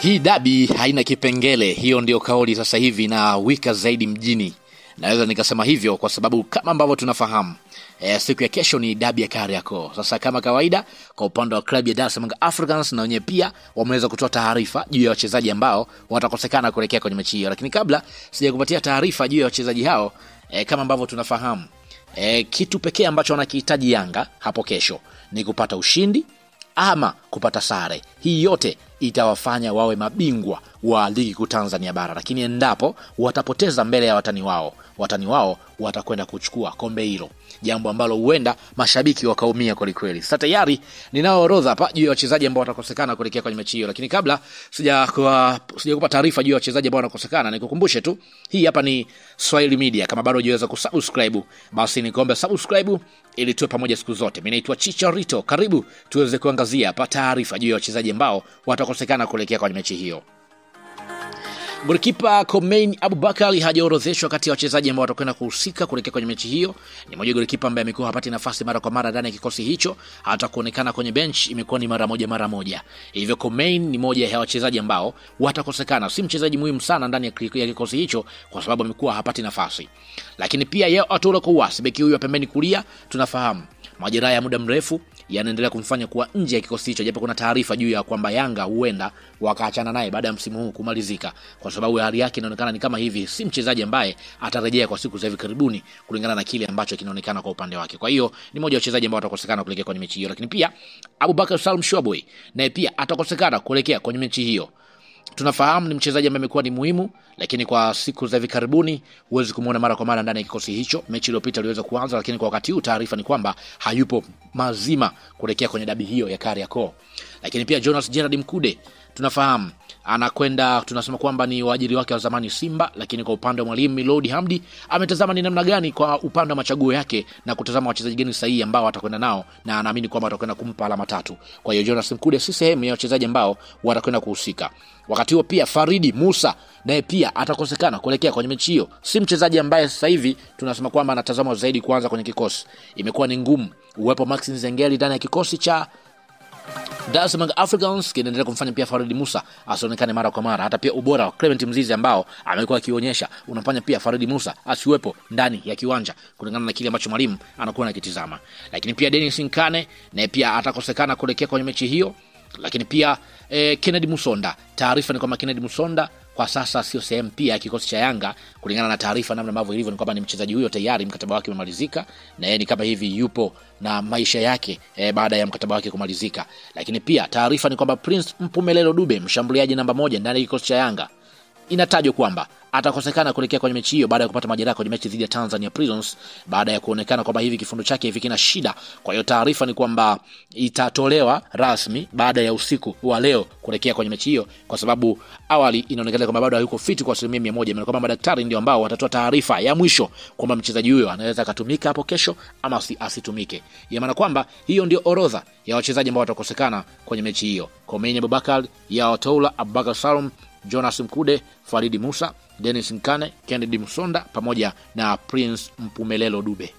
Hii dabi haina kipengele, hiyo ndio kauli sasa hivi na wika zaidi mjini. Naweza nikasema hivyo kwa sababu kama ambavyo tunafahamu siku ya kesho ni dabi ya Kariakoo. Sasa kama kawaida kwa upande wa klabu ya Dar es Salaam Africans na wenyewe pia wameweza kutoa taarifa juu ya wachezaji ambao watakosekana kuelekea kwenye mechi hiyo. Lakini kabla sijakupatia taarifa juu ya wachezaji hao, kama ambavyo tunafahamu kitu pekee ambacho wanakihitaji Yanga hapo kesho ni kupata ushindi ama kupata sare. Hii yote itawafanya wawe mabingwa wa ligi kuu Tanzania bara. Lakini endapo watapoteza mbele ya watani wao watakwenda kuchukua kombe hilo, jambo ambalo huenda mashabiki wakaumia kweli kweli. Sasa tayari ninao orodha hapa juu ya wachezaji ambao watakosekana kuelekea kwenye mechi hiyo. Lakini kabla sijakupa taarifa juu ya wachezaji ambao wanakosekana, nikukumbushe tu hii hapa ni Swahili Media. Kama bado hujaweza kusubscribe, basi nikombe subscribe ili tuwe pamoja siku zote. Mimi naitwa Chicharito, karibu tuweze kuangazia hapa taarifa juu ya wachezaji ambao watakosekana kuelekea kwenye mechi hiyo. Golikipa Khomeini Abubakar hajaorodheshwa kati ya wachezaji ambao watakwenda kuhusika kuelekea kwenye mechi hiyo. Ni mmoja golikipa ambaye amekuwa hapati nafasi mara kwa mara ndani ya kikosi hicho, hata kuonekana kwenye bench imekuwa ni mara moja. Hivyo Khomeini ni mmoja ya wachezaji ambao watakosekana. Si mchezaji muhimu sana ndani ya kikosi hicho kwa sababu amekuwa hapati nafasi. Lakini pia yeye Atolo Kouas, beki huyu wa pembeni kulia, tunafahamu majeraha ya muda mrefu yanaendelea kumfanya kuwa nje ya kikosi hicho, japo kuna taarifa juu ya kwamba Yanga huenda wakaachana naye baada ya msimu huu kumalizika, kwa sababu hali yake inaonekana ni kama hivi si mchezaji ambaye atarejea kwa siku za hivi karibuni kulingana na kile ambacho kinaonekana kwa upande wake. Kwa hiyo ni mmoja wa wachezaji ambao watakosekana kuelekea kwenye mechi hiyo. Lakini pia Abubakar Salim Shoboy naye pia atakosekana kuelekea kwenye mechi hiyo. Tunafahamu ni mchezaji ambaye amekuwa ni muhimu, lakini kwa siku za hivi karibuni huwezi kumuona mara kwa mara ndani ya kikosi hicho. Mechi iliyopita iliweza kuanza, lakini kwa wakati huu taarifa ni kwamba hayupo mazima kuelekea kwenye dabi hiyo ya Kariakoo. Lakini pia Jonas Gerard Mkude tunafahamu anakwenda, tunasema kwamba ni waajiri wake wa zamani Simba, lakini kwa upande wa mwalimu Milodi Hamdi ametazama ni namna gani kwa upande wa machaguo yake na kutazama wachezaji gani sahihi ambao watakwenda nao, na anaamini kwamba watakwenda kumpa alama 3. Kwa hiyo Jonas Mkude si sehemu ya wachezaji ambao watakwenda kuhusika. Wakati huo pia Faridi Musa naye pia atakosekana kuelekea kwenye mechi hiyo. Si mchezaji ambaye sasa hivi tunasema kwamba anatazamwa zaidi kuanza kwenye kikosi. Imekuwa ni ngumu uwepo Maxi Nzengeli ndani ya kikosi cha Dar es Salaam Africans, kinaendelea kumfanya pia Faridi Musa asionekane mara kwa mara. Hata pia ubora wa Clement Mzizi ambao amekuwa akionyesha unafanya pia Faridi Musa asiwepo ndani ya kiwanja kulingana na kile ambacho mwalimu anakuwa anakitizama. Lakini pia Dennis Nkane naye pia atakosekana kuelekea kwenye mechi hiyo. Lakini pia Kennedy Musonda, taarifa ni kwamba Kennedy Musonda kwa sasa sio sehemu pia ya kikosi cha Yanga kulingana na taarifa namna ambavyo ilivyo, ni kwamba ni mchezaji huyo tayari mkataba wake umemalizika na yeye ni kama hivi yupo na maisha yake baada ya mkataba wake kumalizika. Lakini pia taarifa ni kwamba Prince Mpumelelo Dube, mshambuliaji namba 1 ndani ya kikosi cha Yanga, inatajwa kwamba atakosekana kuelekea kwenye mechi hiyo baada ya kupata majeraha kwenye mechi dhidi ya Tanzania Prisons, baada ya kuonekana kwamba hivi kifundo chake hivi kina shida. Kwa hiyo taarifa ni kwamba itatolewa rasmi baada ya usiku wa leo kuelekea kwenye mechi hiyo, kwa sababu awali inaonekana kwamba bado hayuko fit kwa 100%. Maana kwamba madaktari ndio ambao watatoa taarifa ya mwisho kwamba mchezaji huyo anaweza kutumika hapo kesho ama asitumike. Ina maana kwamba hiyo ndio orodha ya wachezaji ambao watakosekana kwenye mechi hiyo: Khomeini Abubakar, Yao Toula, Abubakar Salum, Jonas Mkude, Faridi Musa, Dennis Nkane, Kennedy Musonda pamoja na Prince Mpumelelo Dube.